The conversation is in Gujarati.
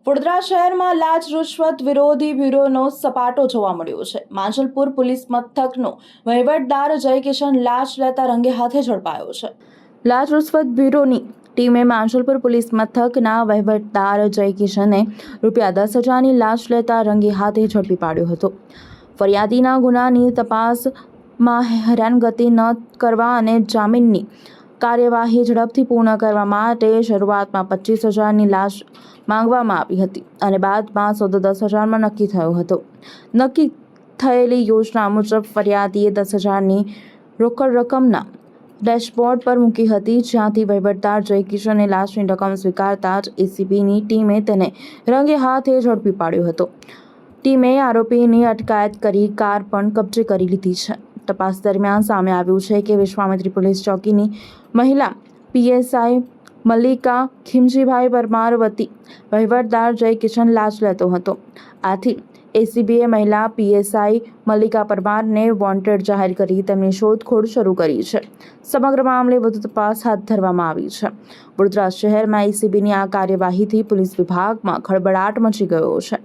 વડોદરા શહેરમાં લાંચ રૂશ્વત વિરોધી બ્યુરોનો સપાટો જોવા મળ્યો છે. માંજલપુર પોલીસ મથકનો વહીવટદાર જયકિશન લાંચ લેતા રંગે હાથે ઝડપાયો છે. લાંચ રૂશ્વત બ્યુરોની ટીમે માંજલપુર પોલીસ મથકના વહીવટદાર જયકિશને ₹10,000ની લાંચ લેતા રંગે હાથે ઝડપી પાડ્યો હતો. ફરિયાદીના ગુનાની તપાસમાં હેરાનગતિ ન કરવા અને જામીનની કાર્યવાહી ઝડપથી પૂર્ણ કરવા માટે શરૂઆતમાં 25,000ની લાંચ માંગવામાં આવી હતી અને બાદમાં સોદો 10,000માં નક્કી થયો હતો. નક્કી થયેલી યોજના મુજબ ફરિયાદીએ 10,000ની રોકડ રકમના ડેશબોર્ડ પર મૂકી હતી, જ્યાંથી વહીવટદાર જયકિશને લાંચની રકમ સ્વીકારતા જ એસીબીની ટીમે તેને રંગે હાથે ઝડપી પાડ્યો હતો. ટીમે આરોપીની અટકાયત કરી કાર પણ કબજે કરી લીધી છે. તપાસ દરમિયાન સામે આવ્યું છે કે વિશ્વામિત્રી પોલીસ ચોકીની મહિલા પીએસઆઈ મલ્લિકા ખીમજીભાઈ પરમાર વતી વહીવટદાર જયકિશન લાંચ લેતો હતો. આથી એસીબીએ મહિલા પીએસઆઈ મલ્લિકા પરમારને વોન્ટેડ જાહેર કરી તેમની શોધખોળ શરૂ કરી છે. સમગ્ર મામલે વધુ તપાસ હાથ ધરવામાં આવી છે. વડોદરા શહેરમાં એસીબીની આ કાર્યવાહીથી પોલીસ વિભાગમાં ખળબળાટ મચી ગયો છે.